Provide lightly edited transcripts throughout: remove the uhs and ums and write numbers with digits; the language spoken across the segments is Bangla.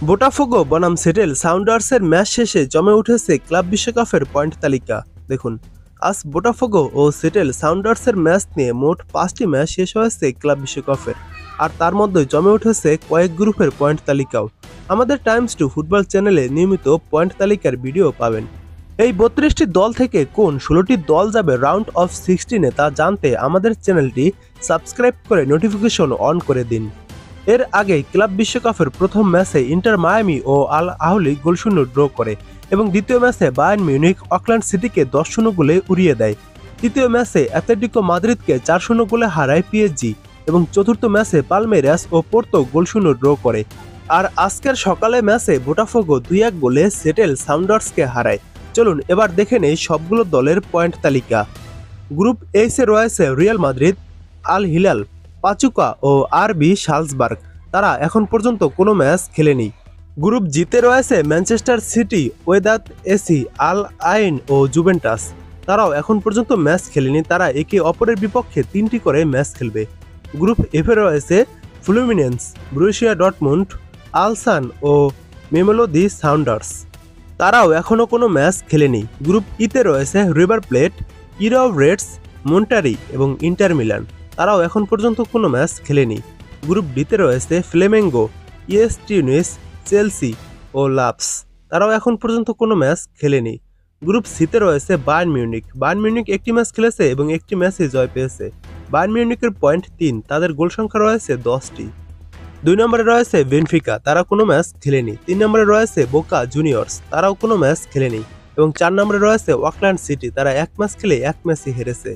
বোটাফোগো বনাম সেটেল সাউন্ডার্সের ম্যাচ শেষে জমে উঠেছে ক্লাব বিশ্বকাপের পয়েন্ট তালিকা। দেখুন, আজ বোটাফোগো ও সেটেল সাউন্ডার্সের ম্যাচ নিয়ে মোট 5টি ম্যাচ শেষ হয়েছে ক্লাব বিশ্বকাপের, আর তার মধ্যে জমে উঠেছে কয়েক গ্রুপের পয়েন্ট তালিকাও। আমাদের টাইমস টু ফুটবল চ্যানেলে নিয়মিত পয়েন্ট তালিকার ভিডিও পাবেন। এই 32টি দল থেকে কোন 16টি দল যাবে রাউন্ড অফ 16-এ তা জানতে আমাদের চ্যানেলটি সাবস্ক্রাইব করে নোটিফিকেশন অন করে দিন। এর আগে ক্লাব বিশ্বকাপের প্রথম ম্যাচে ইন্টার মায়ামি ও আল আহলি গোলশূন্য ড্র করে এবং দ্বিতীয় ম্যাচে বায়ার্ন মিউনিখ অকল্যান্ড সিটিকে 10-0 গোলে উড়িয়ে দেয়। তৃতীয় ম্যাচে অ্যাটলেটিকো মাদ্রিদকে 4-0 গোলে হারায় পিএসজি এবং চতুর্থ ম্যাচে পালমেইরাস ও পোর্তো গোলশূন্য ড্র করে। আর আজকের সকালে ম্যাচে বোটাফোগো 2-1 গোলে সেটেল সাউন্ডার্সকে হারায়। চলুন এবার দেখে নেই সবগুলো দলের পয়েন্ট তালিকা। গ্রুপ এইচে রয়েছে Real Madrid, Al Hilal, Pachuca ও আরবি সালজবার্গ। তারা এখন পর্যন্ত কোনো ম্যাচ খেলেনি। গ্রুপ জিতে রয়েছে ম্যানচেস্টার সিটি, ওয়েদাত এসি, আল আইন ও জুভেন্টাস। তারাও এখন পর্যন্ত ম্যাচ খেলেনি। তারা একে অপরের বিপক্ষে 3টি করে ম্যাচ খেলবে। গ্রুপ এফে রয়েছে ফ্লুমিনেন্স, ব্রুসিয়া ডর্টমুন্ড, আলসান ও মেমেলোদি সাউন্ডার্স। তারাও এখনও কোনো ম্যাচ খেলেনি। গ্রুপ ইতে রয়েছে রিভার প্লেট, ইরাও রেডস, মন্টারি এবং ইন্টার মিলান। তারাও এখন পর্যন্ত কোনো ম্যাচ খেলেনি। গ্রুপ ডিতে রয়েছে ফ্লেমেঙ্গো, ইএস টিউনিস, চেলসি ও লাভস। তারাও এখন পর্যন্ত কোনো ম্যাচ খেলেনি। গ্রুপ সিতে রয়েছে বায়ার্ন মিউনিখ। বায়ার্ন মিউনিখ একটি ম্যাচ খেলেছে এবং একটি ম্যাচে জয় পেয়েছে। বায়ার্ন মিউনিখের পয়েন্ট 3, তাদের গোল সংখ্যা রয়েছে 10টি। 2 নম্বরে রয়েছে বেনফিকা, তারা কোনো ম্যাচ খেলেনি। 3 নম্বরে রয়েছে বোকা জুনিয়র্স, তারাও কোনো ম্যাচ খেলেনি। এবং 4 নম্বরে রয়েছে অকল্যান্ড সিটি, তারা এক ম্যাচ খেলে এক ম্যাচই হেরেছে।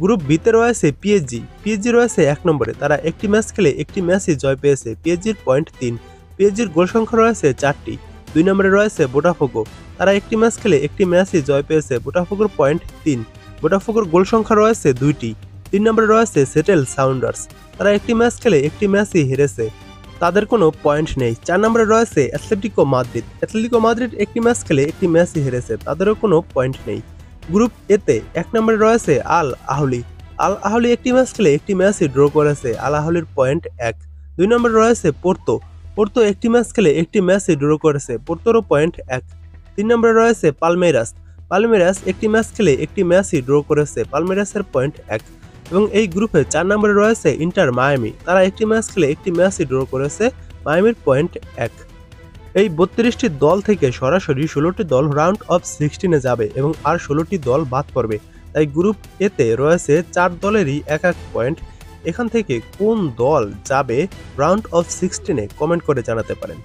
গ্রুপ বিতে রয়েছে পিএসজি রয়েছে 1 নম্বরে, তারা একটি ম্যাচ খেলে একটি ম্যাচই জয় পেয়েছে। পিএসজির পয়েন্ট 3, পিএসজির গোল সংখ্যা রয়েছে 4টি। 2 নম্বরে রয়েছে বোটাফোগো, তারা একটি ম্যাচ খেলে একটি ম্যাচই জয় পেয়েছে। বোটাফোগোর পয়েন্ট 3, বোটাফোগোর গোল সংখ্যা রয়েছে 2টি। 3 নম্বরে রয়েছে সেটেল সাউন্ডার্স, তারা একটি ম্যাচ খেলে একটি ম্যাচই হেরেছে, তাদের কোনো পয়েন্ট নেই। 4 নম্বরে রয়েছে অ্যাটলেটিকো মাদ্রিদ একটি ম্যাচ খেলে একটি ম্যাচই হেরেছে, তাদেরও কোনো পয়েন্ট নেই। গ্রুপ এতে 1 নম্বরে রয়েছে আল আহলি একটি ম্যাচ খেলে একটি ম্যাচই ড্র করেছে, আল আহলির পয়েন্ট 1। 2 নম্বরে রয়েছে পোর্তো একটি ম্যাচ খেলে একটি ম্যাচই ড্র করেছে, পোর্তোরও পয়েন্ট 1। 3 নম্বরে রয়েছে পালমেইরাস একটি ম্যাচ খেলে একটি ম্যাচই ড্র করেছে, পালমেইরাসের পয়েন্ট 1। এবং এই গ্রুপে 4 নম্বরে রয়েছে ইন্টার মায়ামি, তারা একটি ম্যাচ খেলে একটি ম্যাচই ড্র করেছে, মায়ামির পয়েন্ট 1। এই 32টি দল থেকে সরাসরি 16টি দল রাউন্ড অফ 16-এ যাবে এবং আর 16টি দল বাদ পড়বে। তাই গ্রুপ এতে রয়েছে 4 দলেরই এক পয়েন্ট। এখান থেকে কোন দল যাবে রাউন্ড অফ 16-এ কমেন্ট করে জানাতে পারেন।